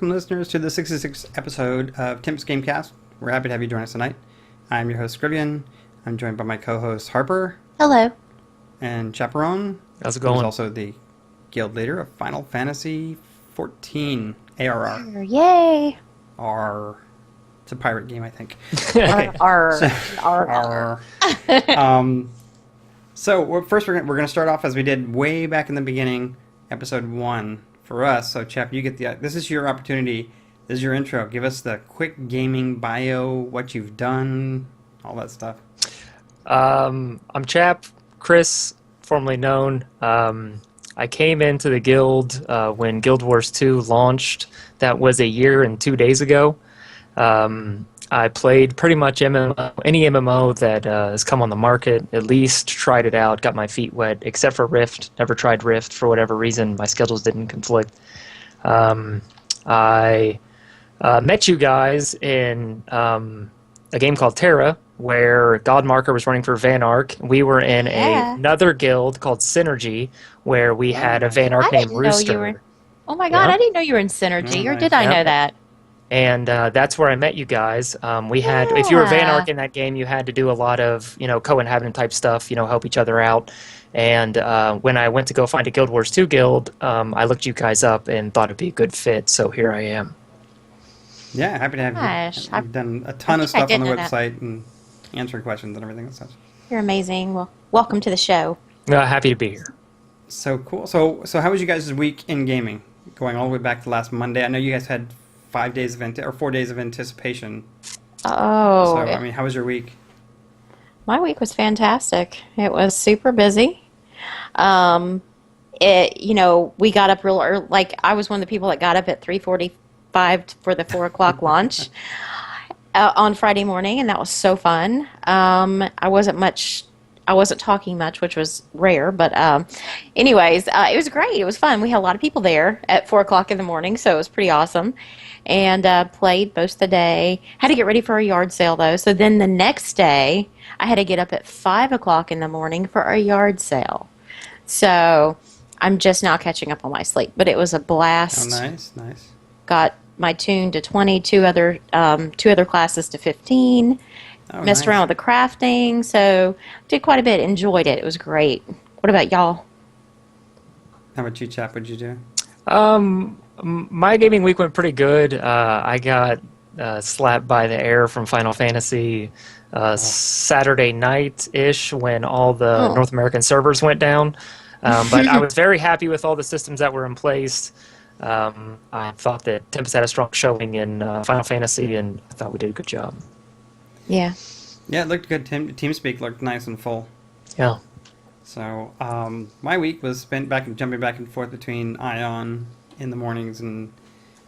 welcome listeners to the 66th episode of Tempest Game Cast. We're happy to have you join us tonight. I'm your host, Scrivian. I'm joined by my co-host, Harper. Hello. And Chaperone. How's it going? Who's also the guild leader of Final Fantasy XIV ARR. Yay. R. It's a pirate game, I think. Okay. So first we're going to start off as we did way back in the beginning, episode 1 for us. So Chap, you get this is your opportunity. This is your intro. Give us the quick gaming bio, what you've done, all that stuff. I'm Chap, Chris, formerly known. I came into the guild when Guild Wars 2 launched. That was a year and 2 days ago. I played pretty much any MMO that has come on the market, at least tried it out, got my feet wet, except for Rift. Never tried Rift for whatever reason. My schedules didn't conflict. I met you guys in a game called Terra, where Godmarker was running for Van Ark. We were in another guild called Synergy, where we had a Van Ark named Rooster. Oh my god, I didn't know you were in Synergy, or did I know that? And that's where I met you guys. We had, if you were Van Ark in that game, you had to do a lot of, co-inhabitant type stuff, help each other out. And when I went to go find a Guild Wars 2 guild, I looked you guys up and thought it'd be a good fit, so here I am. Yeah, happy to have you. I've done a ton of stuff on the website and answering questions and everything and such. You're amazing. Well, welcome to the show. Happy to be here. So cool. So how was you guys' week in gaming? Going all the way back to last Monday. I know you guys had 4 days of anticipation. Oh. So, how was your week? My week was fantastic. It was super busy. We got up real early. Like, I was one of the people that got up at 3:45 for the 4 o'clock launch on Friday morning, and that was so fun. I wasn't talking much, which was rare, but anyways, it was great. It was fun. We had a lot of people there at 4 o'clock in the morning, so it was pretty awesome. And played most of the day. Had to get ready for a yard sale, though. So then the next day, I had to get up at 5 o'clock in the morning for a yard sale. So I'm just now catching up on my sleep, but it was a blast. Oh, nice. Got my tune to 20, two other classes to 15. Messed around with the crafting, so did quite a bit. Enjoyed it. It was great. What about y'all? How about you, Chap? What'd you do? My gaming week went pretty good. I got slapped by the air from Final Fantasy Saturday night-ish when all the North American servers went down. But I was very happy with all the systems that were in place. I thought that Tempest had a strong showing in Final Fantasy, and I thought we did a good job. Yeah. Yeah, it looked good. TeamSpeak looked nice and full. Yeah. So my week was spent jumping back and forth between Ion in the mornings and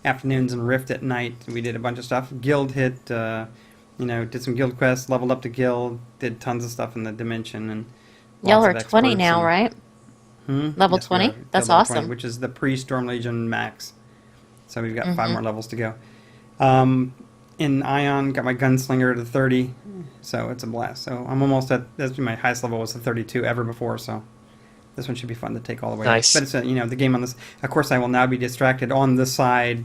afternoons and Rift at night. We did a bunch of stuff. Guild hit, did some guild quests, leveled up to guild, did tons of stuff in the Dimension. And y'all are 20 now, right? Level 20? That's awesome. 20, which is the pre-Storm Legion max. So we've got 5 more levels to go. In Ion, got my Gunslinger to 30, so it's a blast. So I'm almost that's my highest level was the 32 ever before, so this one should be fun to take all the way. Nice. But it's the game on this. Of course, I will now be distracted on the side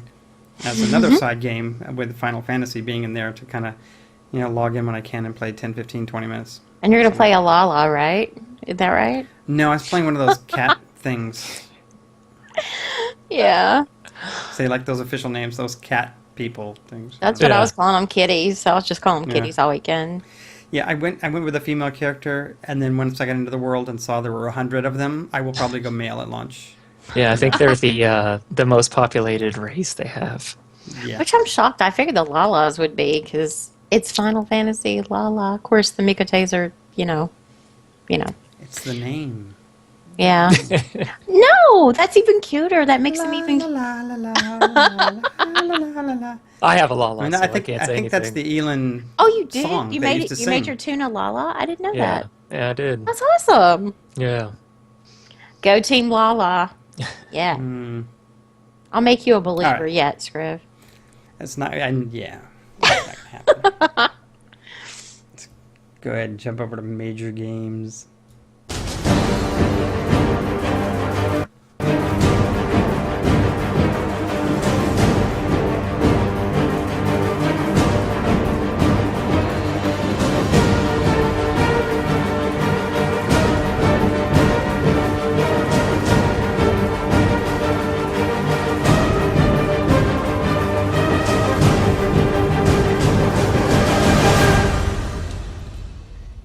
as another side game with Final Fantasy being in there to kind of, log in when I can and play 10, 15, 20 minutes. And you're going to play a Lala, right? Is that right? No, I was playing one of those cat things. Yeah. Say like those official names, those cat people things. That's what I was calling them, kitties. So I was just calling them kitties all weekend. Yeah, I went with a female character, and then once I got into the world and saw there were 100 of them, I will probably go male at launch. Yeah, I think they're the most populated race they have. Yeah. Which I'm shocked. I figured the Lalas would be, because it's Final Fantasy, Lala. Of course, the Mikotes are, It's the name. Yeah. No, that's even cuter. That makes them even. I have a Lala. I think that's the Elin. Oh, you did? Song You they made used it. to You made sing. your tune a Lala. I didn't know that. Yeah, I did. That's awesome. Yeah. Go Team Lala. Yeah. I'll make you a believer right. yet, Scriv. It's not. Yeah. It's not gonna happen. Let's go ahead and jump over to major games.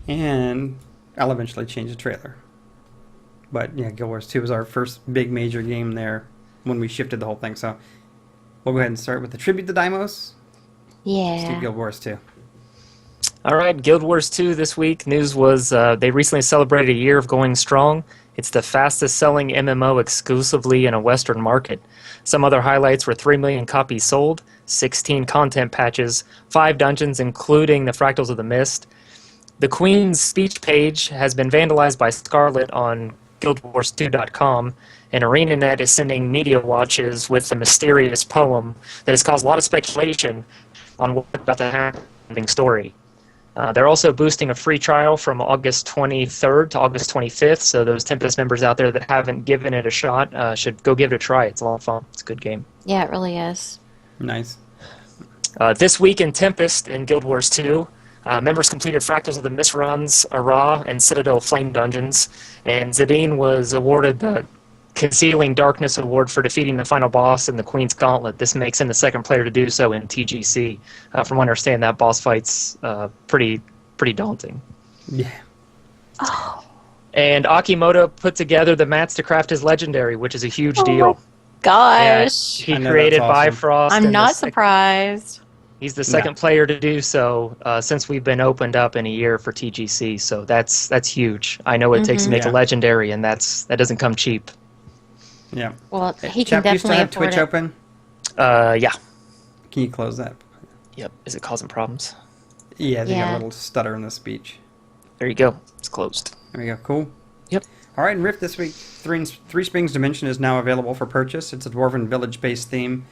And I'll eventually change the trailer. But yeah, Guild Wars 2 was our first big major game there when we shifted the whole thing. So we'll go ahead and start with the tribute to Deimos. Let's do Yeah. Guild Wars 2. All right, Guild Wars 2 this week. News was they recently celebrated a year of going strong. It's the fastest selling MMO exclusively in a Western market. Some other highlights were 3 million copies sold, 16 content patches, 5 dungeons, including the Fractals of the Mist. The Queen's speech page has been vandalized by Scarlet on GuildWars2.com, and ArenaNet is sending media watches with a mysterious poem that has caused a lot of speculation on what's about to happen in the story. They're also boosting a free trial from August 23rd to August 25th, so those Tempest members out there that haven't given it a shot should go give it a try. It's a lot of fun. It's a good game. Yeah, it really is. Nice. This week in Tempest in Guild Wars 2, members completed Fractals of the Mist runs, Ara, and Citadel Flame dungeons, and Zadine was awarded the Concealing Darkness Award for defeating the final boss in the Queen's Gauntlet. This makes him the second player to do so in TGC. From what I understand, that boss fight's pretty daunting. Yeah. And Akimoto put together the mats to craft his legendary, which is a huge deal. Gosh. He I know, created that's awesome. Bifrost. I'm and not the surprised. He's the second player to do so since we've been opened up in a year for TGC. So that's huge. I know what it takes to make a Yeah. legendary, and that doesn't come cheap. Yeah. Well, Hey, he can Chap, you still definitely have afford Twitch it. open? Yeah. Can you close that? Yep. Is it causing problems? Yeah, they got Yeah. a little stutter in the speech. There you go. It's closed. There we go. Cool. Yep. All right, and Rift this week, Three Springs Dimension is now available for purchase. It's a Dwarven village-based theme,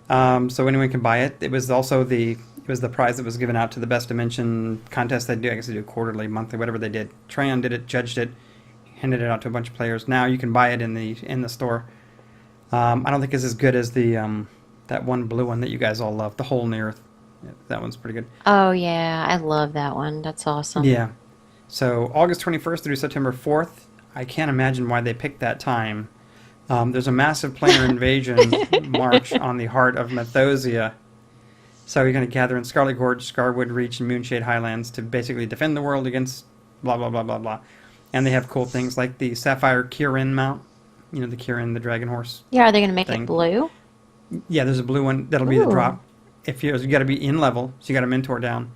so anyone can buy it. It was also the prize that was given out to the best dimension contest they do. I guess they do quarterly, monthly, whatever they did. Trayon did it, judged it, handed it out to a bunch of players. Now you can buy it in the store. I don't think it's as good as the that one blue one that you guys all love, the Hole in the Earth. Yeah, that one's pretty good. Oh, yeah. I love that one. That's awesome. Yeah. So August 21st through September 4th. I can't imagine why they picked that time. There's a massive planar invasion march on the heart of Methosia. So you're going to gather in Scarlet Gorge, Scarwood Reach, and Moonshade Highlands to basically defend the world against blah, blah, blah, blah, blah. And they have cool things like the Sapphire Kirin mount. You know, the Kirin, the dragon horse. Yeah, are they going to make Thing. it blue? Yeah, there's a blue one. That'll be the Ooh. drop. You got to be in level, so you got to mentor down.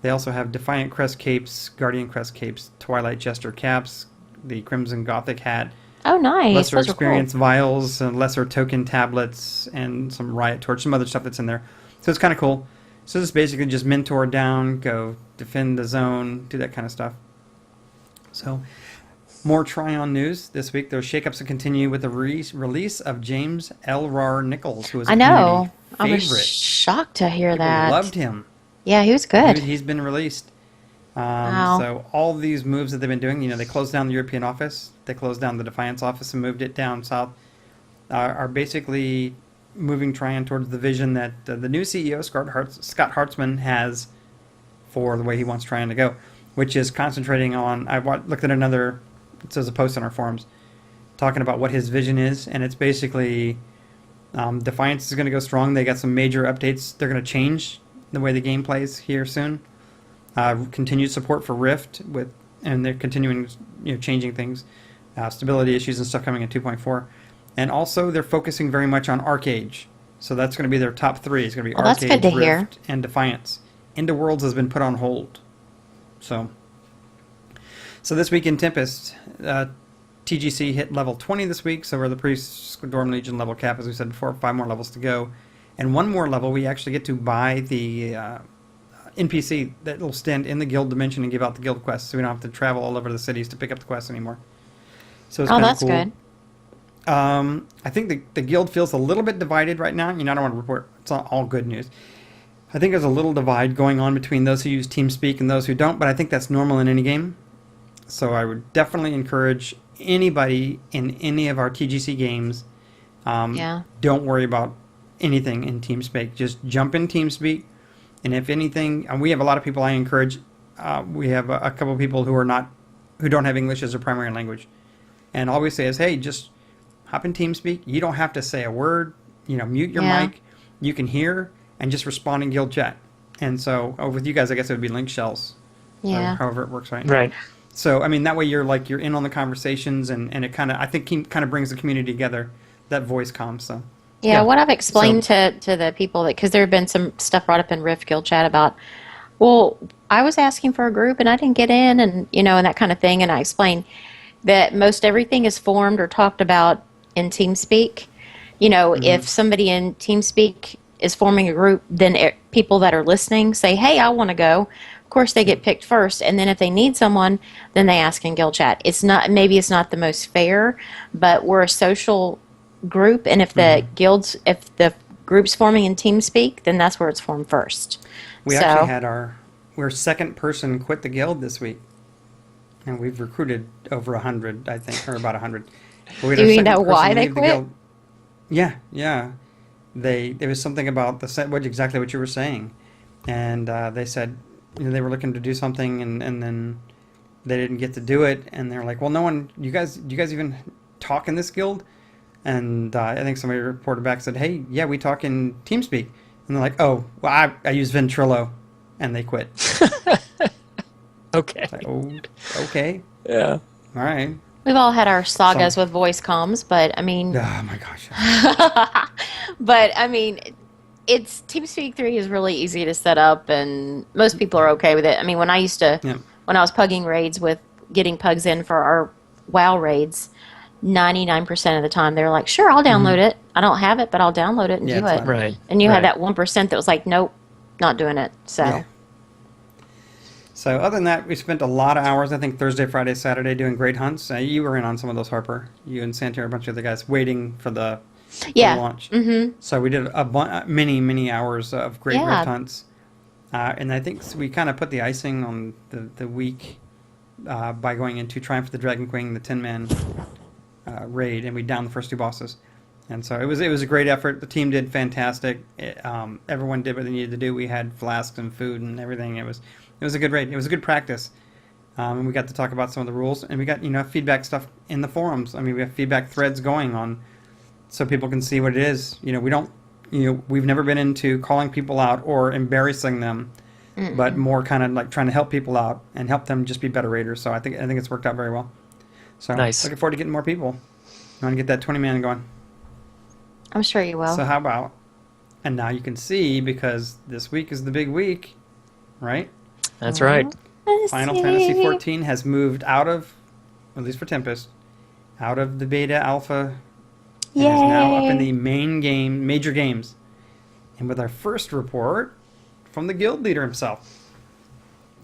They also have Defiant Crest capes, Guardian Crest capes, Twilight Jester caps, the Crimson Gothic hat, Oh, nice. lesser Those are experience vials, lesser token tablets, and some Riot Torch, some other stuff that's in there. So it's kind of cool. So this is basically just mentor down, go defend the zone, do that kind of stuff. So more Tryon news this week. There's shakeups to continue with the release of James Elrar Nichols, who was a I know. I community was favorite. shocked to hear People that. loved him. Yeah, he was good. He's been released. Wow. So all these moves that they've been doing, they closed down the European office, they closed down the Defiance office and moved it down south, are basically moving Tryon towards the vision that the new CEO, Scott Hartzman, has for the way he wants Tryon to go, which is concentrating on, looked at another, it says a post on our forums, talking about what his vision is, and it's basically Defiance is going to go strong. They got some major updates. They're going to change the way the game plays here soon. Continued support for Rift and they're continuing, changing things, stability issues and stuff coming in 2.4, and also they're focusing very much on Arcade. So that's going to be their top three. It's going to be Well, that's Arcade, good to hear. Rift, and Defiance. Into Worlds has been put on hold. So this week in Tempest, TGC hit level 20 this week, so we're the pre-Storm Legion level cap, as we said before, 5 more levels to go. And one more level, we actually get to buy the NPC that will stand in the guild dimension and give out the guild quests, so we don't have to travel all over the cities to pick up the quests anymore. So it's Oh, kinda that's cool. good. I think the guild feels a little bit divided right now. I don't want to report, it's not all good news. I think there's a little divide going on between those who use TeamSpeak and those who don't, but I think that's normal in any game. So I would definitely encourage anybody in any of our TGC games, Yeah. don't worry about anything in TeamSpeak. Just jump in TeamSpeak, and if anything, and we have a lot of people I encourage. We have a couple of people who don't have English as their primary language, and all we say is, hey, just hop in TeamSpeak. You don't have to say a word. Mute your Yeah. mic. You can hear and just respond in guild chat. And so with you guys, I guess it would be link shells. Yeah. or however it works right. Right. So I mean that way you're in on the conversations and it kind of I think kind of brings the community together. That voice comm. So Yeah, Yeah. what I've explained to the people that, because there have been some stuff brought up in Rift Guild chat about, well, I was asking for a group and I didn't get in, and and that kind of thing. And I explained that most everything is formed or talked about in TeamSpeak. If somebody in TeamSpeak is forming a group, then people that are listening say, "Hey, I want to go." Of course, they get picked first, and then if they need someone, then they ask in guild chat. Maybe it's not the most fair, but we're a social group, and if the group's forming in TeamSpeak, then that's where it's formed first. we actually had our second person quit the guild this week, and we've recruited over 100, I think, or about 100. But we had Do our you second know why person they leave the quit? guild. Yeah. There was something about exactly what you were saying, and they said they were looking to do something, and then they didn't get to do it, and they're like, well, no one, do you guys even talk in this guild? And I think somebody reported back said, hey, yeah, we talk in TeamSpeak, and they're like, oh, well, I use Ventrilo, and they quit. Okay. It's like, oh, okay, Yeah. all right. We've all had our sagas with voice comms, but I mean, Oh my gosh. but I mean, it's TeamSpeak 3 is really easy to set up, and most people are okay with it. I mean, when I was pugging raids with getting pugs in for our WoW raids, 99% of the time they're like, "Sure, I'll download it. I don't have it, but I'll download it and Yeah, do it's it." fine. Right. And you right. had that 1% that was like, "Nope, not doing it." So. Yeah. So other than that, we spent a lot of hours, I think Thursday, Friday, Saturday, doing great hunts. You were in on some of those, Harper. You and Santiago, a bunch of other guys, waiting for the launch. Mm-hmm. So we did many hours of great Yeah. rift hunts. And I think we kind of put the icing on the week by going into Triumph of the Dragon Queen, the 10-man raid, and we downed the first two bosses. And so it was a great effort. The team did fantastic. Everyone did what they needed to do. We had flasks and food and everything. It was a good raid. It was a good practice. And we got to talk about some of the rules, and we got feedback stuff in the forums. I mean, we have feedback threads going on, so people can see what it is. We don't, we've never been into calling people out or embarrassing them, but more kind of like trying to help people out and help them just be better raiders. So I think it's worked out very well. So Nice. Looking forward to getting more people. I want to get that 20-man going. I'm sure you will. So how about? And now you can see, because this week is the big week, right? That's right. Final Fantasy XIV has moved out of, at least for Tempest, out of the beta alpha, and is now up in the main game, major games. And with our first report from the guild leader himself,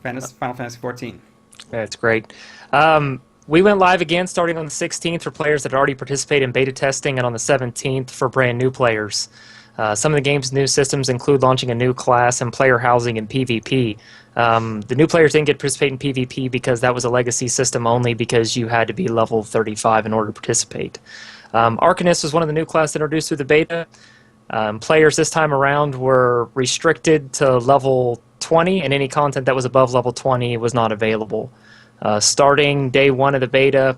Final Fantasy XIV. That's great. We went live again starting on the 16th for players that already participated in beta testing, and on the 17th for brand new players. Some of the game's new systems include launching a new class and player housing in PvP. The new players didn't get to participate in PvP because that was a legacy system only, because you had to be level 35 in order to participate. Arcanist was one of the new classes introduced through the beta. Players this time around were restricted to level 20, and any content that was above level 20 was not available. Starting day one of the beta,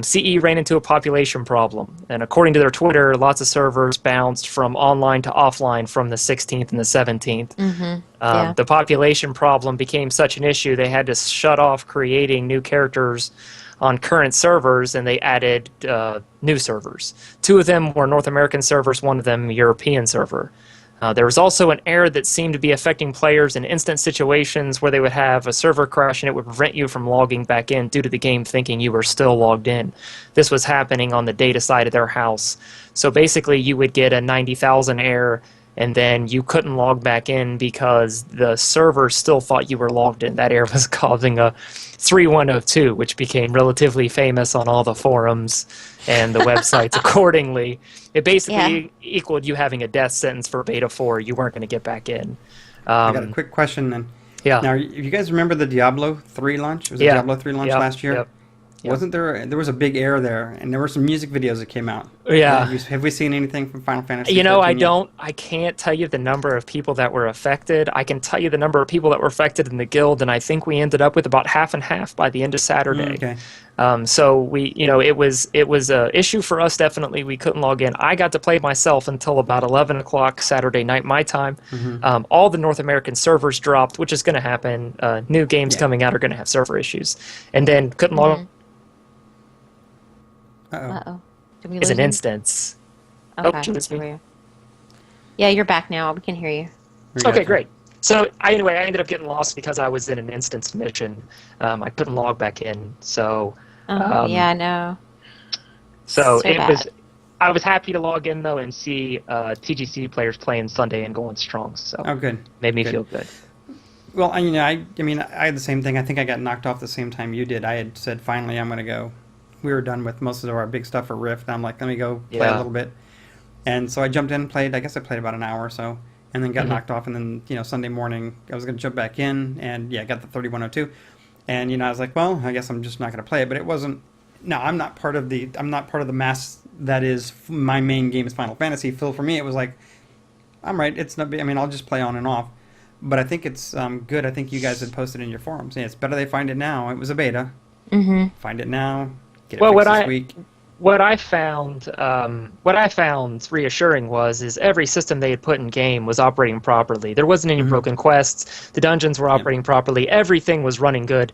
CE ran into a population problem, and according to their Twitter, lots of servers bounced from online to offline from the 16th and the 17th. Yeah. The population problem became such an issue, they had to shut off creating new characters on current servers, and they added new servers. Two of them were North American servers, one of them a European server. There was also an error that seemed to be affecting players in instant situations where they would have a server crash and it would prevent you from logging back in due to the game thinking you were still logged in. This was happening on the data side of their house. So basically you would get a 90,000 error, and then you couldn't log back in because the server still thought you were logged in. That error was causing a 3102, which became relatively famous on all the forums and the websites accordingly. It basically equaled you having a death sentence for Beta 4. You weren't going to get back in. I got a quick question then. Yeah. Now, you guys remember the Diablo 3 launch? Was it Diablo 3 launch last year? Yep. Wasn't there was a big error there, and there were some music videos that came out. Yeah. Have we seen anything from Final Fantasy? I can't tell you the number of people that were affected. I can tell you the number of people that were affected in the guild, and I think we ended up with about half and half by the end of Saturday. Okay. So it was a issue for us. Definitely, we couldn't log in. I got to play myself until about 11 o'clock Saturday night my time. All the North American servers dropped, which is going to happen. New games coming out are going to have server issues, and then couldn't log. Uh-oh. Did we Is lose an him? instance. Okay. you missed me. there we are. Yeah, you're back now. We can hear you. We got Okay, you. great. So I ended up getting lost because I was in an instance mission. I couldn't log back in. So Yeah, I know. so So it bad. was. I was happy to log in though and see TGC players playing Sunday and going strong. So Oh, good. made me Good. feel good. Well, I mean, I had the same thing. I think I got knocked off the same time you did. I had said, finally, I'm going to go. We were done with most of our big stuff for Rift. I'm like, let me go play a Yeah. little bit. And so I jumped in and played. I guess I played about an hour or so, and then got Mhm. knocked off. And then, Sunday morning, I was going to jump back in, and yeah, got the 3102. And, I was like, well, I guess I'm just not going to play it. But it wasn't. No, I'm not part of the mass that is my main game is Final Fantasy. Phil, for me, it was like, I'm right. It's not. I mean, I'll just play on and off. But I think it's good. I think you guys had posted in your forums. Yeah, it's better they find it now. It was a beta. Mm-hmm. Find it now. Get it Well, fixed what this I- week. What I found reassuring is every system they had put in game was operating properly. There wasn't any broken quests. The dungeons were operating properly. Everything was running good.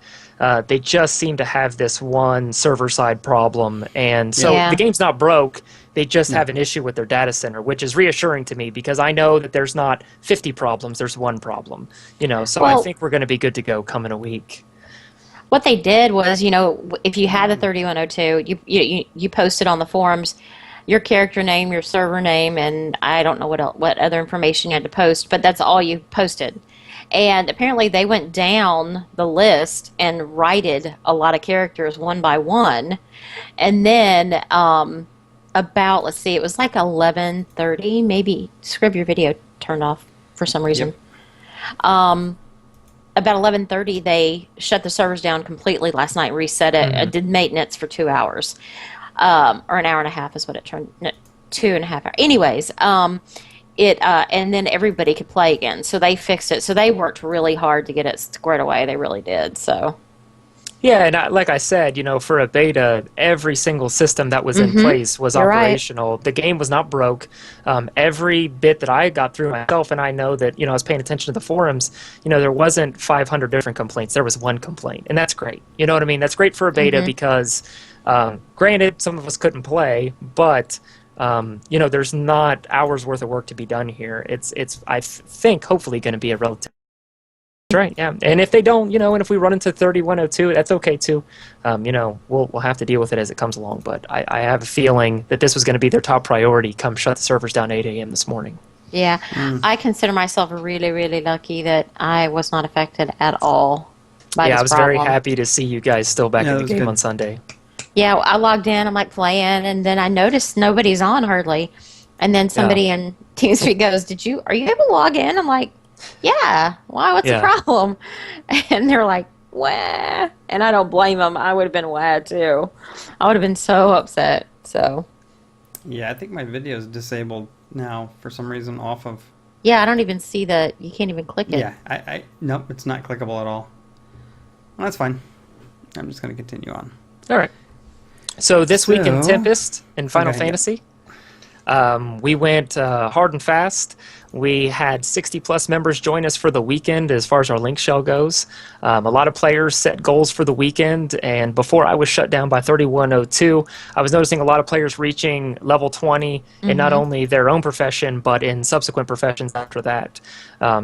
They just seemed to have this one server-side problem, and so Yeah. the game's not broke. They just have an issue with their data center, which is reassuring to me because I know that there's not 50 problems. There's one problem. So I Well- think we're going to be good to go come in a week. What they did was, if you had the 3102, you posted on the forums your character name, your server name, and I don't know what other information you had to post, but that's all you posted. And apparently they went down the list and righted a lot of characters one by one. And then about, let's see, it was like 11:30, maybe. Scrib, your video turned off for some reason. About 11:30, they shut the servers down completely last night, reset it, did maintenance for 2 hours, or an hour and a half is what it turned. No, 2.5 hours. Anyways, and then everybody could play again. So they fixed it. So they worked really hard to get it squared away. They really did. So. Yeah, and like I said, for a beta, every single system that was in place was You're right. operational. The game was not broke. Every bit that I got through myself, and I know that, I was paying attention to the forums, there wasn't 500 different complaints. There was one complaint, and that's great. You know what I mean? That's great for a beta because, granted, some of us couldn't play, but, there's not hours worth of work to be done here. It's I think, hopefully going to be a relative. That's right, yeah. And if they don't, and if we run into 3102, that's okay too. We'll have to deal with it as it comes along. But I have a feeling that this was going to be their top priority come shut the servers down 8 a.m. this morning. Yeah, I consider myself really, really lucky that I was not affected at all by this I was problem. very happy to see you guys still back Yeah, in that the was game good. on Sunday. Yeah, I logged in, I'm like playing, and then I noticed nobody's on hardly. And then somebody in TeamSpeak goes, are you able to log in? I'm like, yeah, why? What's the problem? And they're like, wah. And I don't blame them. I would have been wah too. I would have been so upset. So, Yeah, I think my video is disabled now for some reason off of. yeah, I don't even see you can't even click it. Yeah, nope, it's not clickable at all. Well, that's fine. I'm just going to continue on. All right. So this week in So- Tempest in Final Okay, yeah. Fantasy, we went hard and fast. We had 60-plus members join us for the weekend as far as our link shell goes. A lot of players set goals for the weekend, and before I was shut down by 3102, I was noticing a lot of players reaching level 20 in not only their own profession, but in subsequent professions after that.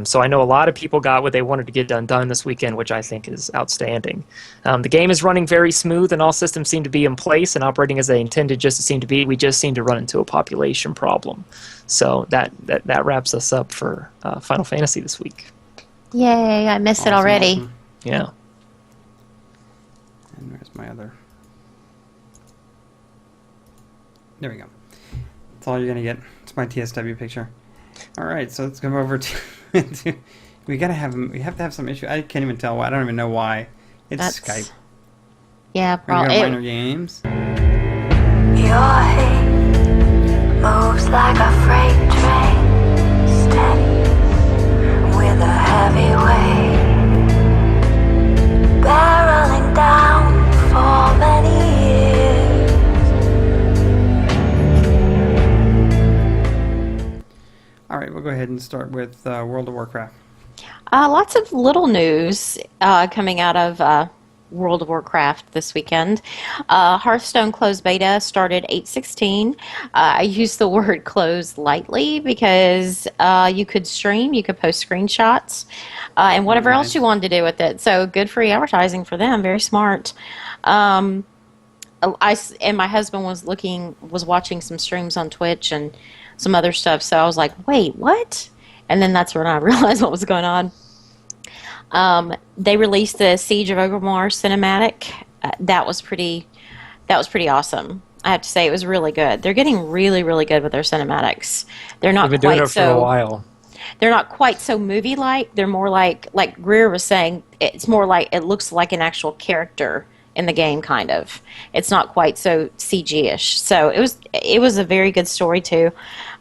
So I know a lot of people got what they wanted to get done this weekend, which I think is outstanding. The game is running very smooth, and all systems seem to be in place and operating as they intended just to seem to be. We just seem to run into a population problem. So that wraps us up for Final Fantasy this week. Yay, I missed it Awesome, already. awesome. Yeah. And where's my other? There we go. That's all you're going to get. It's my TSW picture. All right, so let's come over to... we have to have some issue. I can't even tell why. I don't even know why. It's That's- Skype. Yeah, We're going to probably. Minor Games. Your hate moves like a freight train, steady with a heavy weight, barreling down for many and start with World of Warcraft. Lots of little news coming out of World of Warcraft this weekend. Hearthstone closed beta started 8/16. I use the word closed lightly because you could stream, you could post screenshots, and whatever else you wanted to do with it. So good free advertising for them. Very smart. And my husband was watching some streams on Twitch and some other stuff. So I was like, wait, what? And then that's when I realized what was going on. They released the Siege of Orgrimmar cinematic. That was pretty awesome. I have to say, it was really good. They're getting really, really good with their cinematics. They're not They've been doing quite it for a while. They're not quite so movie-like. They're more like Greer was saying. It's more like it looks like an actual character in the game, kind of. It's not quite so CG-ish. So it was a very good story too.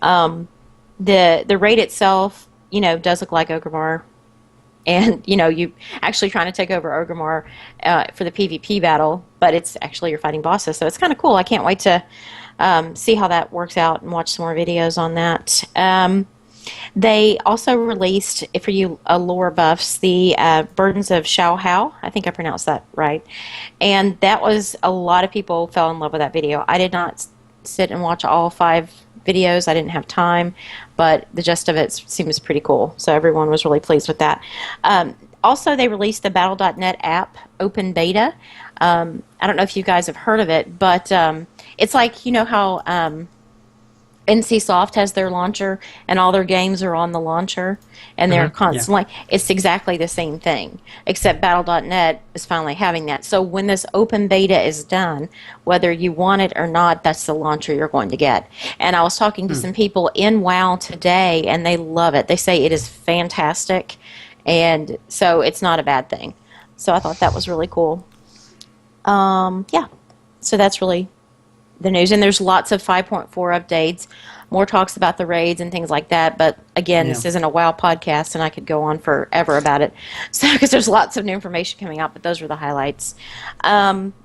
The raid itself, does look like Orgrimmar. And, you actually trying to take over Orgrimmar for the PvP battle, but it's actually you're fighting bosses, so it's kind of cool. I can't wait to see how that works out and watch some more videos on that. They also released, for you lore buffs, the Burdens of Shaohao. I think I pronounced that right. And that was, a lot of people fell in love with that video. I did not sit and watch all 5 videos. I didn't have time, but the gist of it seems pretty cool. So everyone was really pleased with that. Also, they released the Battle.net app open beta. I don't know if you guys have heard of it, but it's like, how NCSoft has their launcher and all their games are on the launcher and they're constantly, it's exactly the same thing, except Battle.net is finally having that. So when this open beta is done, whether you want it or not, that's the launcher you're going to get. And I was talking to some people in WoW today and they love it. They say it is fantastic, and so it's not a bad thing. So I thought that was really cool. So that's really the news, and there's lots of 5.4 updates, more talks about the raids and things like that. But again, this isn't a WoW podcast, and I could go on forever about it. So because there's lots of new information coming out, but those were the highlights.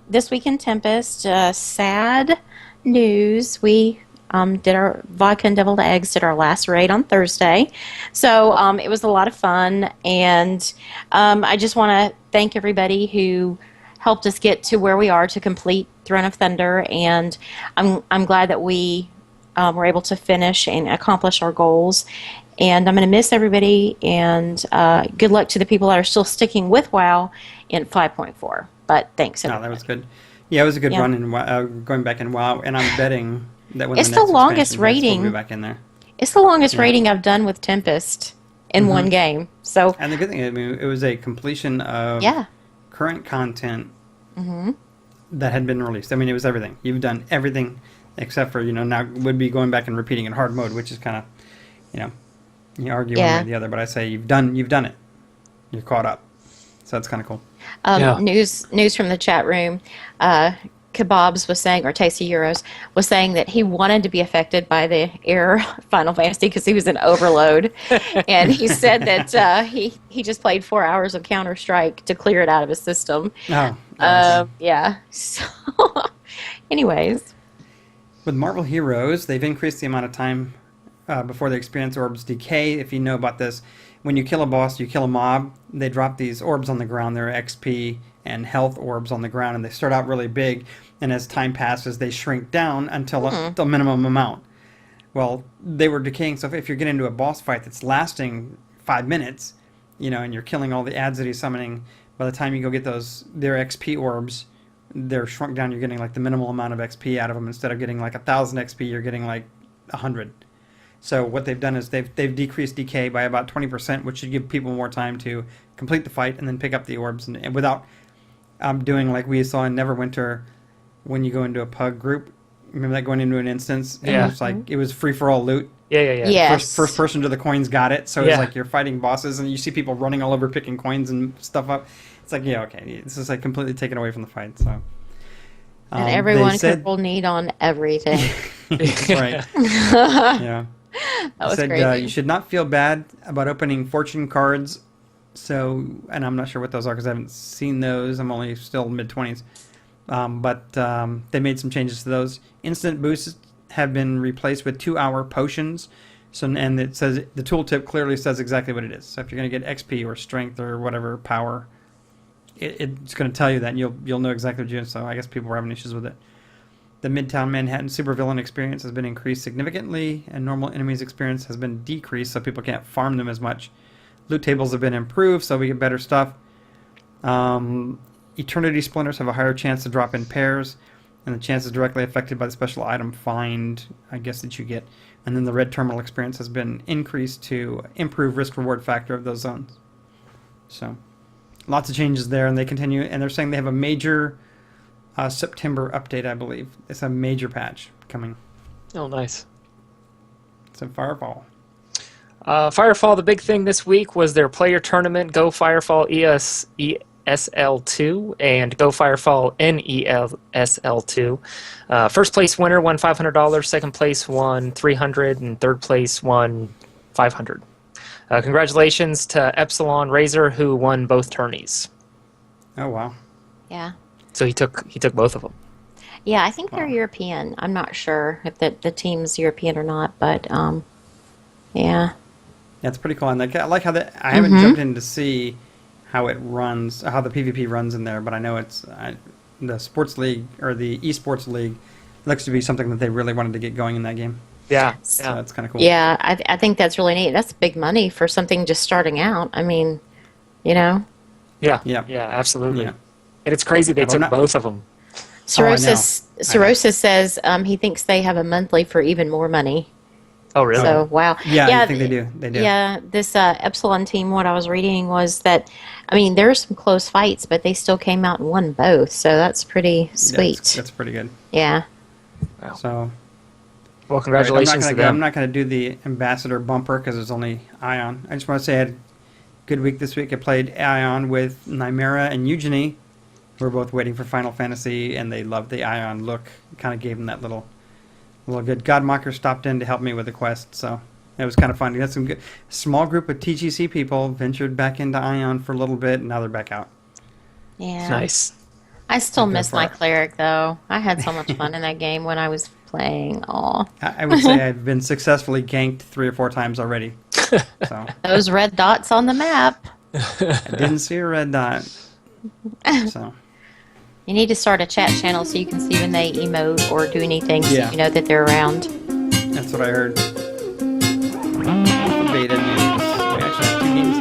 This week in Tempest, sad news. We did our vodka and deviled eggs, did our last raid on Thursday. So it was a lot of fun, and I just want to thank everybody who helped us get to where we are to complete Throne of Thunder, and I'm glad that we were able to finish and accomplish our goals. And I'm going to miss everybody, and good luck to the people that are still sticking with WoW in 5.4. But thanks, everybody. Oh, that was good. Yeah, it was a good run in going back in WoW, and I'm betting that when it's the the next longest expansion hits, rating. we'll be back in there. It's the longest rating I've done with Tempest in one game. So, and the good thing, I mean, it was a completion of current content that had been released. I mean, it was everything. You've done everything except for, now would be going back and repeating in hard mode, which is kind of, you argue one way or the other, but I say you've done it. You're caught up. So that's kind of cool. News from the chat room. Kebabs was saying, or Tasty Euros was saying that he wanted to be affected by the error Final Fantasy because he was in overload, and he said that he just played 4 hours of Counter-Strike to clear it out of his system. Oh, nice. So, anyways, with Marvel Heroes, they've increased the amount of time before they experience orbs decay. If you know about this, when you kill a boss, you kill a mob, they drop these orbs on the ground. They're XP and health orbs on the ground, and they start out really big, and as time passes, they shrink down until the minimum amount. Well, they were decaying, so if you're getting into a boss fight that's lasting 5 minutes, and you're killing all the adds that he's summoning, by the time you go get their XP orbs, they're shrunk down. You're getting like the minimal amount of XP out of them. Instead of getting like 1,000 XP, you're getting like 100. So what they've done is they've decreased decay by about 20%, which should give people more time to complete the fight and then pick up the orbs, and without doing like we saw in Neverwinter when you go into a pug group. Remember that, going into an instance? And it was like, it was free for all loot. Yeah. Yes. First person to the coins got it. So it's like you're fighting bosses and you see people running all over picking coins and stuff up. It's like, okay, this is like completely taken away from the fight. So and everyone could roll need on everything. Right. Yeah. That was crazy. You should not feel bad about opening fortune cards. So, and I'm not sure what those are because I haven't seen those. I'm only still mid-20s. But they made some changes to those. Instant boosts have been replaced with 2-hour potions. So, and it says the tooltip clearly says exactly what it is. So if you're going to get XP or strength or whatever power, it's going to tell you that, and you'll know exactly what you're doing. So I guess people were having issues with it. The Midtown Manhattan supervillain experience has been increased significantly, and normal enemies experience has been decreased, so people can't farm them as much. Loot tables have been improved, so we get better stuff. Eternity splinters have a higher chance to drop in pairs, and the chance is directly affected by the special item find, I guess, that you get. And then the red terminal experience has been increased to improve risk-reward factor of those zones. So, lots of changes there, and they continue, and they're saying they have a major September update, I believe. It's a major patch coming. Oh, nice. It's in Firefall. Firefall, the big thing this week was their player tournament, Go Firefall ESL2 and Go Firefall NESL2. First place winner won $500, second place won $300, and third place won $500. Congratulations to Epsilon Razor, who won both tourneys. Oh, wow. Yeah. So he took both of them. Yeah, I think they're European. I'm not sure if the team's European or not, but yeah. That's pretty cool. And I like how I haven't jumped in to see how it runs, how the PvP runs in there, but I know it's the sports league or the esports league looks to be something that they really wanted to get going in that game. Yeah. So that's kind of cool. Yeah, I think that's really neat. That's big money for something just starting out. I mean, you know. Yeah, Yeah. absolutely. Yeah. And it's crazy they took both of them. Cirrhosis says he thinks they have a monthly for even more money. Oh, really? So, wow. Yeah, I think they do. They do. Yeah, this Epsilon team, what I was reading was that, I mean, there were some close fights, but they still came out and won both. So that's pretty sweet. That's pretty good. Yeah. Wow. So, Well, congratulations to them. I'm not going to do the ambassador bumper because it's only Ion. I just want to say I had a good week this week. I played Ion with Nymera and Eugenie. We're both waiting for Final Fantasy, and they loved the Ion look. Kind of gave them that little good. Godmocker stopped in to help me with the quest, so it was kind of fun. We had some good small group of TGC people ventured back into Ion for a little bit, and now they're back out. Yeah. Nice. I still miss my it. cleric, though. I had so much fun in that game when I was playing. Aw. I would say I've been successfully ganked 3 or 4 times already. So Those red dots on the map. I didn't see a red dot. So You need to start a chat channel so you can see when they emote or do anything so Yeah. you know that they're around. that's what I heard. Beta news. We actually have 2 games.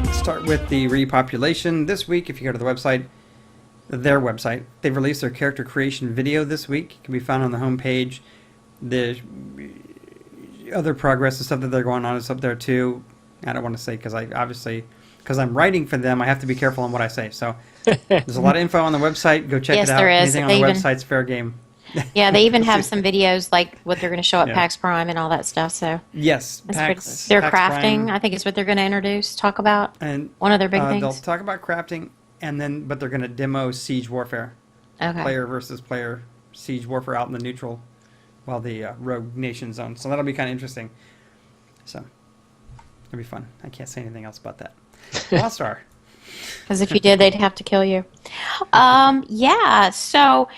Let's start with the repopulation. This week, if you go to the website, their website, they've released their character creation video this week. It can be found on the homepage. The other progress and stuff that they're going on is up there too. I don't want to say because I'm writing for them, I have to be careful on what I say. So there's a lot of info on the website. Go check Yes, it out. there is. Anything on the website's fair game. Yeah, they even have some videos like what they're going to show at Yeah. PAX Prime and all that stuff. So Yes, that's PAX, they're PAX crafting. Prime, I think is what they're going to talk about. and One of their big they'll things. talk about crafting, but they're going to demo Siege Warfare, Okay. player versus player Siege Warfare out in the neutral, while the rogue nation zone. So that'll be kind of interesting. So it'll be fun. I can't say anything else about that. Lost Star. Because if you did, they'd have to kill you. Yeah, so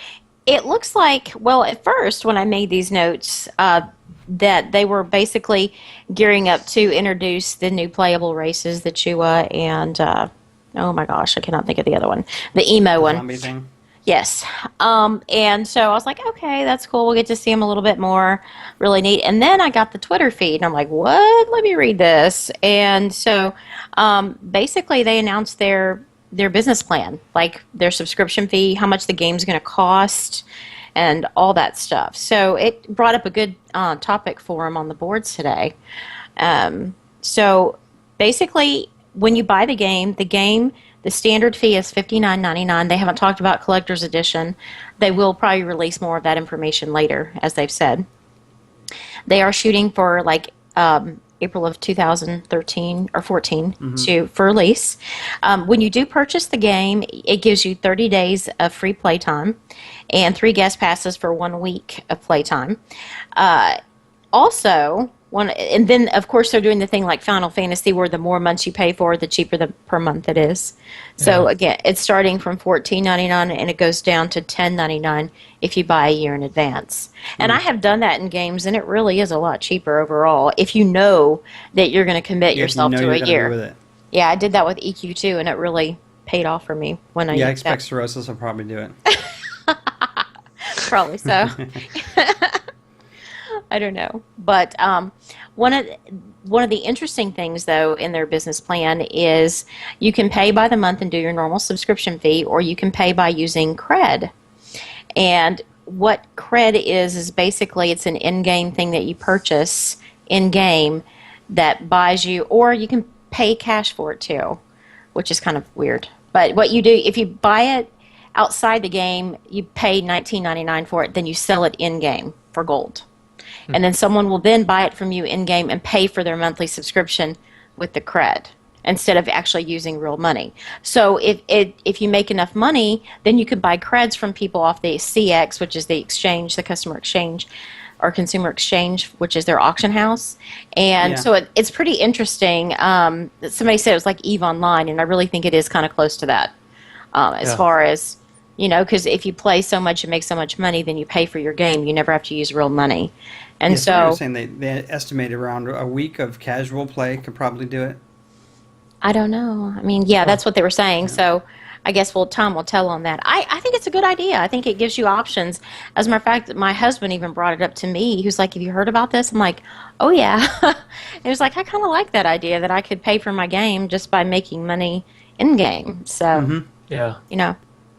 it looks like, well, at first when I made these notes, that they were basically gearing up to introduce the new playable races, the Chua and, oh my gosh, I cannot think of the other one, the emo one. Zombie thing. Yes. And so I was like, okay, that's cool. We'll get to see them a little bit more. Really neat. And then I got the Twitter feed, and I'm like, what? Let me read this. And so basically they announced their business plan, like their subscription fee, how much the game's going to cost, and all that stuff. So it brought up a good topic for them on the boards today. So basically, when you buy the game, the standard fee is $59.99. They haven't talked about collector's edition. They will probably release more of that information later, as they've said. They are shooting for like April of 2013 or 14 for release. When you do purchase the game, it gives you 30 days of free playtime and 3 guest passes for 1 week of playtime. Also, And then of course they're doing the thing like Final Fantasy, where the more months you pay for, the cheaper the per month it is. So Yeah. again, it's starting from $14.99 and it goes down to $10.99 if you buy a year in advance. And I have done that in games, and it really is a lot cheaper overall if you know that you're going to commit If you yourself know to you're a gonna be year. with it. Yeah, I did that with EQ2, and it really paid off for me when I Yeah, I used that. expect Cirrhosis will probably do it. Probably so. I don't know, but one of the interesting things, though, in their business plan is you can pay by the month and do your normal subscription fee, or you can pay by using cred. And what cred is basically it's an in-game thing that you purchase in-game that buys you, or you can pay cash for it too, which is kind of weird. But what you do, if you buy it outside the game, you pay $19.99 for it, then you sell it in-game for gold. And then someone will then buy it from you in-game and pay for their monthly subscription with the cred instead of actually using real money. So if you make enough money, then you could buy creds from people off the CX, which is the exchange, the customer exchange, or consumer exchange, which is their auction house. And Yeah. so it's pretty interesting. Somebody said it was like EVE Online, and I really think it is kind of close to that as Yeah. far as, because if you play so much and make so much money, then you pay for your game. You never have to use real money. And Yeah, somebody so was saying they estimate around a week of casual play could probably do it. I don't know. I mean, yeah, that's what they were saying. So I guess time will tell on that. I think it's a good idea. I think it gives you options. As a matter of fact, my husband even brought it up to me. He was like, "Have you heard about this?" I'm like, "Oh, yeah." He was like, "I kind of like that idea that I could pay for my game just by making money in-game." So, Yeah.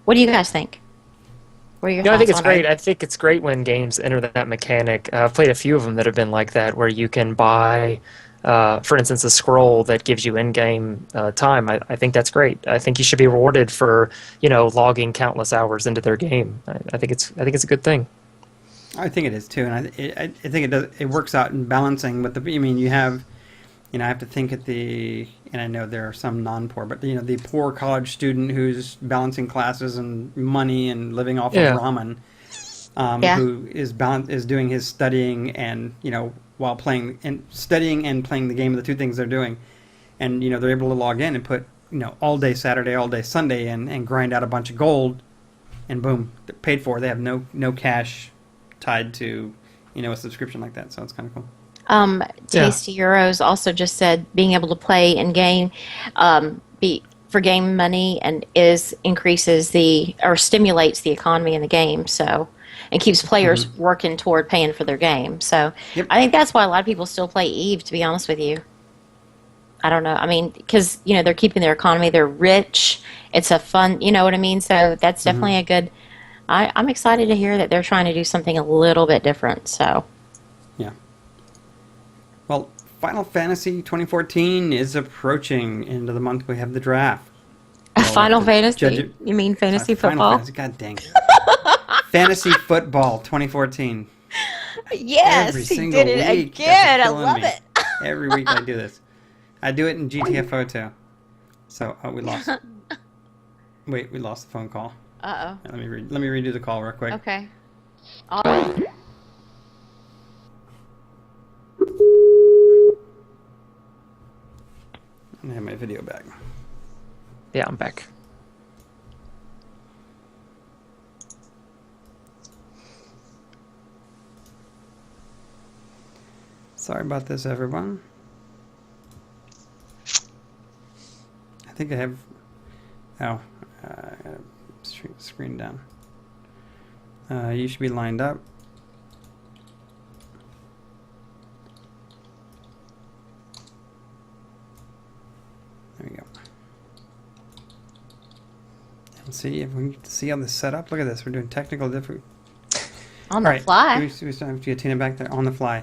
What do you guys think? What are your No, I thoughts think it's on great. it? I think it's great when games enter that mechanic. I've played a few of them that have been like that, where you can buy, for instance, a scroll that gives you in-game time. I think that's great. I think you should be rewarded for logging countless hours into their game. I think it's a good thing. I think it is too, and I think it does. It works out in balancing. But you have, I have to think and I know there are some non-poor, but the poor college student who's balancing classes and money and living off Yeah. of ramen, Yeah. who is doing his studying and while studying and playing the game, are the two things they're doing, and they're able to log in and put all day Saturday, all day Sunday, and grind out a bunch of gold, and boom, they're paid for. They have no cash tied to a subscription like that, so it's kind of cool. Tasty Euros also just said being able to play in game for game money and increases or stimulates the economy in the game, so and keeps players working toward paying for their game. So Yep. I think that's why a lot of people still play EVE, to be honest with you. I don't know. I mean, because they're keeping their economy. They're rich. It's a fun. You know what I mean? So that's definitely a good. I'm excited to hear that they're trying to do something a little bit different. So. Yeah. Well, Final Fantasy 2014 is approaching. End of the month, we have the draft. Final Judge Fantasy? it- You mean fantasy Final football? Fantasy, God dang it. Fantasy Football 2014. Yes, Every he single did it week. again. That's I killing love me. it. Every week I do this. I do it in GTFO too. So, we lost. Wait, we lost the phone call. Uh Let me redo the call real quick. oh. Okay. All right. I have my video back. Yeah, I'm back. Sorry about this, everyone. I think I have. Oh, I gotta shrink the screen down. You should be lined up. There we go. And see if we can see how this set up. Look at this. We're doing technical different. On the All right. fly. We still have to get Tina back there on the fly.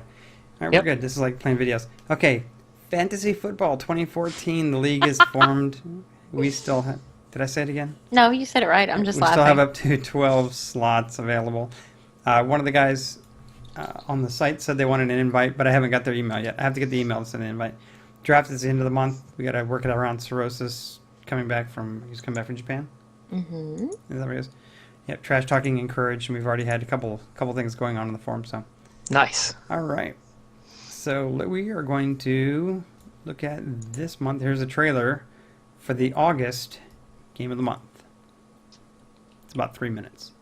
All right, Yep. we're good. This is like playing videos. Okay, Fantasy Football 2014. The league is formed. We still have. Did I say it again? No, you said it right. I'm just We laughing. still have up to 12 slots available. One of the guys on the site said they wanted an invite, but I haven't got their email yet. I have to get the email to send an invite. Draft is the end of the month. We got to work it around Cirrhosis he's coming back from Japan. Mm-hmm. Is that what it is? Yep. Trash talking encouraged, and we've already had a couple things going on in the forum. So, Nice. all right. so we are going to look at this month. Here's a trailer for the August Game of the Month. It's about 3 minutes.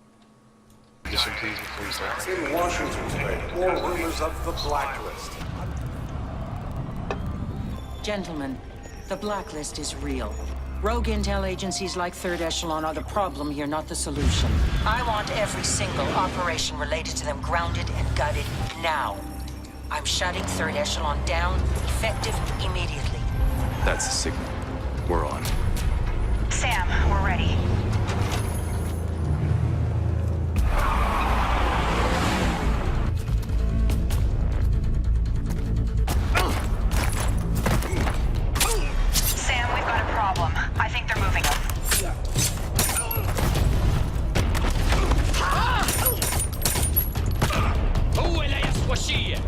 In Washington today, more rumors of the blacklist. Gentlemen, the blacklist is real. Rogue intel agencies like Third Echelon are the problem here, not the solution. I want every single operation related to them grounded and gutted now. I'm shutting Third Echelon down, effective immediately. That's the signal. We're on. Sam, we're ready. Sam, we've got a problem. I think they're moving up. هو لا يسوى شيء.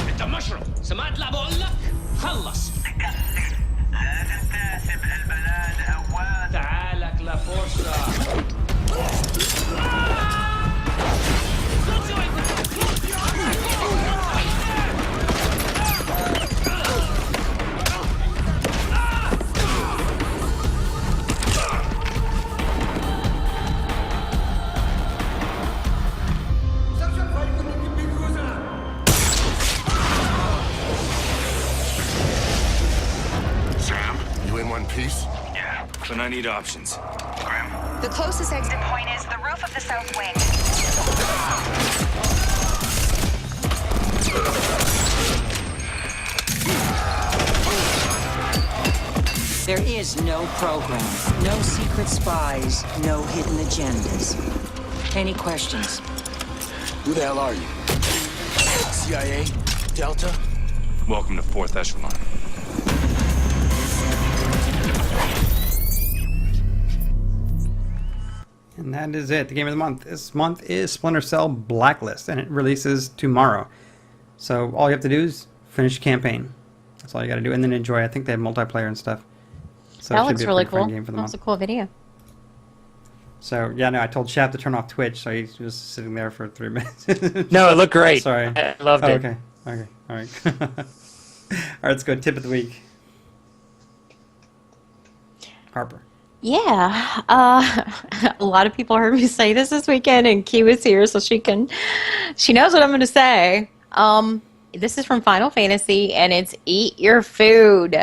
انت مشروع سمعت لا بقول لك خلص. لازم تحسب البلد أول. تعالك لفرصة. Sam, you in one piece? Yeah, then I need options. Graham? The closest exit point is the roof of the south wing. There is no program, no secret spies, no hidden agendas. Any questions? Who the hell are you? CIA? Delta? Welcome to 4th Echelon. And that is it, the Game of the Month. This month is Splinter Cell Blacklist, and it releases tomorrow. So all you have to do is finish the campaign. That's all you got to do, and then enjoy. I think they have multiplayer and stuff. So it That should looks be a really pretty fun cool. game for the That's a month. cool video. So yeah, no, I told Shap to turn off Twitch, so he's just sitting there for 3 minutes. No, it looked great. Sorry. I loved Oh, it. okay. Okay. All right. All right. Let's go. Tip of the week. Harper. Yeah, a lot of people heard me say this weekend, and Q is here, so she knows what I'm going to say. This is from Final Fantasy, and it's eat your food.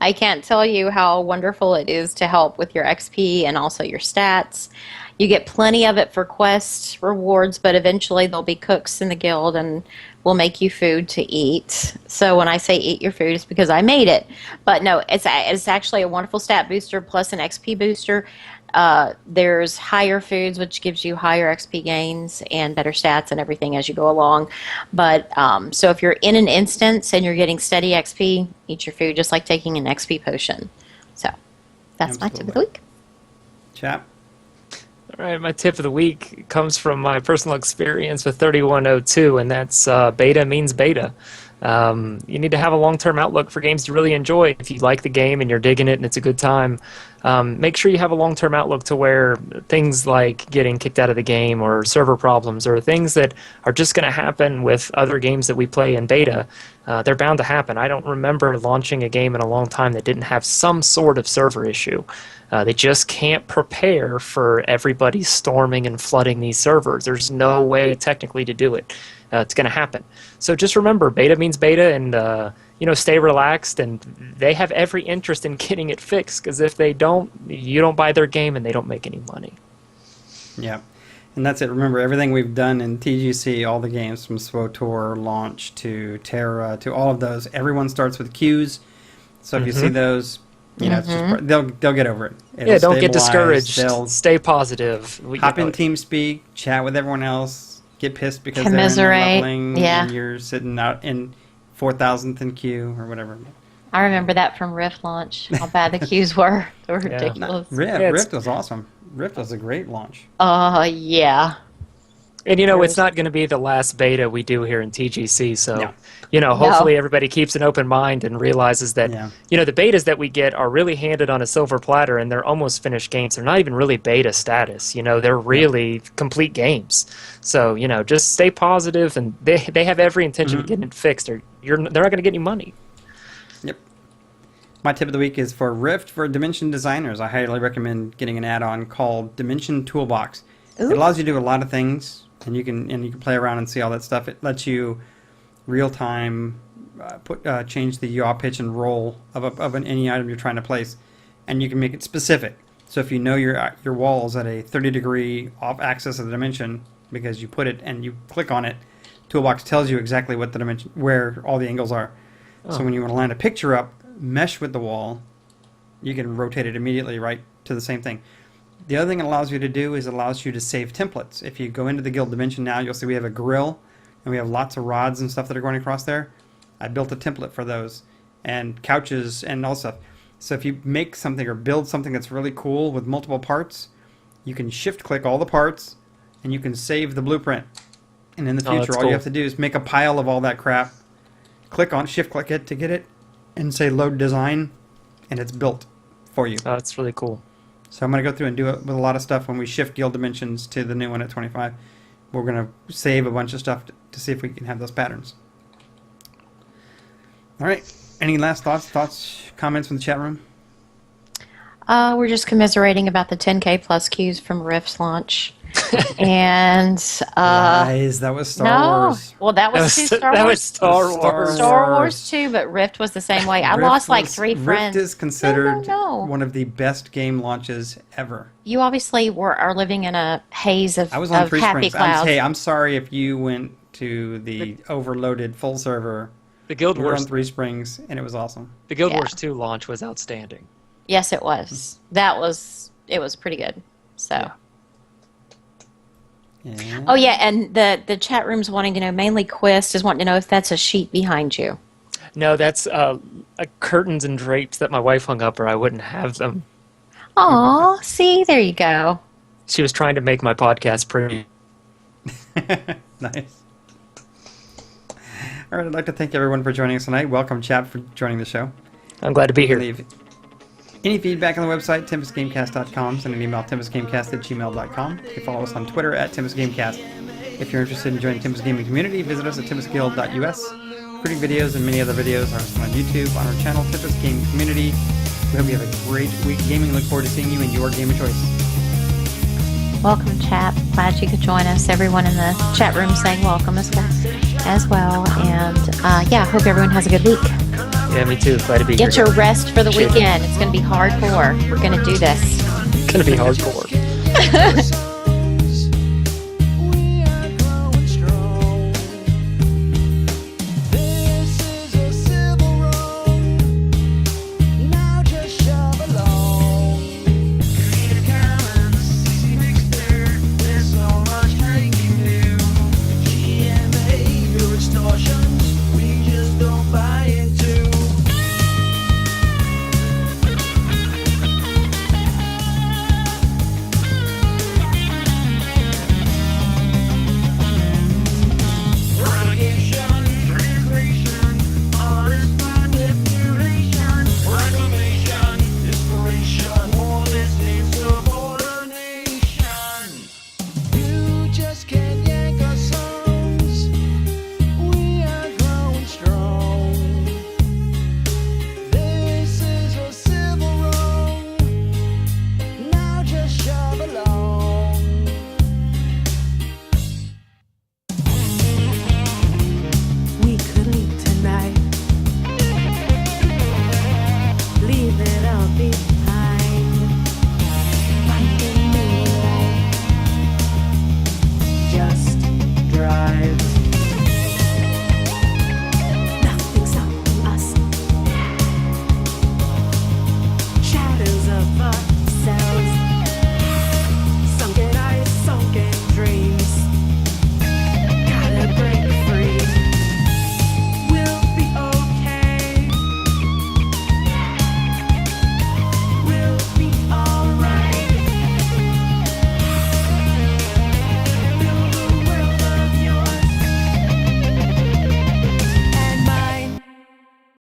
I can't tell you how wonderful it is to help with your XP and also your stats. You get plenty of it for quest rewards, but eventually there'll be cooks in the guild and will make you food to eat. So when I say eat your food, it's because I made it. But no, it's actually a wonderful stat booster plus an XP booster. There's higher foods, which gives you higher XP gains and better stats and everything as you go along. But so if you're in an instance and you're getting steady XP, eat your food, just like taking an XP potion. So that's my tip of the Absolutely. week. Chap. All right, my tip of the week comes from my personal experience with 3102, and that's beta means beta. You need to have a long-term outlook for games to really enjoy. If you like the game and you're digging it and it's a good time, make sure you have a long-term outlook to where things like getting kicked out of the game or server problems or things that are just going to happen with other games that we play in beta, they're bound to happen. I don't remember launching a game in a long time that didn't have some sort of server issue. They just can't prepare for everybody storming and flooding these servers. There's no way technically to do it. It's going to happen. So just remember, beta means beta, and stay relaxed. And they have every interest in getting it fixed, because if they don't, you don't buy their game and they don't make any money. Yeah. And that's it. Remember, everything we've done in TGC, all the games from SWOTOR, Launch to Terra to all of those, everyone starts with Qs. So if you see those, it's just, they'll get over it. Yeah, don't get stabilize. discouraged. They'll Stay positive. hop in TeamSpeak, chat with everyone else, get pissed because they're Commiserate, leveling yeah. and you're sitting out in 4,000th in queue or whatever. I remember that from Rift launch, how bad the queues were. They were Yeah. ridiculous. Rift, Yeah, Rift was awesome. Rift was a great launch. Yeah. And it's not going to be the last beta we do here in TGC, so No. hopefully everybody keeps an open mind and realizes that the betas that we get are really handed on a silver platter, and they're almost finished games. They're not even really beta status. They're really complete games. So just stay positive, and they have every intention of getting it fixed, or they're not going to get any money. Yep. My tip of the week is for Rift for Dimension designers. I highly recommend getting an add-on called Dimension Toolbox. Ooh. It allows you to do a lot of things, and you can play around and see all that stuff. It lets you real time change the yaw, pitch, and roll of any item you're trying to place, and you can make it specific. So if you know your wall is at a 30-degree off axis of the dimension because you put it and you click on it, Toolbox tells you exactly what the dimension, where all the angles are. So when you want to line a picture up, mesh with the wall, you can rotate it immediately right to the same thing. The other thing it allows you to do is it allows you to save templates. If you go into the guild dimension now, you'll see we have a grill, and we have lots of rods and stuff that are going across there. I built a template for those, and couches and all stuff. So if you make something or build something that's really cool with multiple parts, you can shift-click all the parts, and you can save the blueprint. And in the future, all you have to do is make a pile of all that crap, shift-click it to get it, and say load design, and it's built for you. Oh, that's really cool. So I'm going to go through and do it with a lot of stuff when we shift guild dimensions to the new one at 25. We're going to save a bunch of stuff to see if we can have those patterns. All right. Any last thoughts, comments from the chat room? We're just commiserating about the 10K plus queues from Rift's launch. And Lies, that was Star Wars. Well, that was Star Wars. That was Star Wars. Star Wars too, but Rift was the same way. I lost like 3 friends. Rift is considered one of the best game launches ever. You obviously are living in a haze of, I was on Three happy Springs. clouds. I'm sorry if you went to the overloaded full server. The Guild We were Wars on Three Springs, and it was awesome. The Guild Wars 2 launch was outstanding. Yes, it was. It was pretty good. So. Yeah. Oh yeah, and the chat room's wanting to know. Mainly Quest is wanting to know if that's a sheet behind you. No, that's curtains and drapes that my wife hung up, or I wouldn't have them. Aw, see, there you go. She was trying to make my podcast pretty. Nice. All right, I'd like to thank everyone for joining us tonight. Welcome, Chap, for joining the show. I'm glad to be here. Leave any feedback on the website, tempestgamecast.com. Send an email, tempestgamecast@gmail.com. You can follow us on Twitter @tempestgamecast. If you're interested in joining Tempest Gaming Community, visit us at tempestguild.us. Recruiting videos and many other videos are on YouTube on our channel, Tempest Gaming Community. We hope you have a great week gaming. Look forward to seeing you in your game of choice. Welcome, chat. Glad you could join us. Everyone in the chat room saying welcome as well. And hope everyone has a good week. Yeah, me too. Glad to be here. Get your rest for the weekend. It's going to be hardcore. We're going to do this. It's going to be hardcore.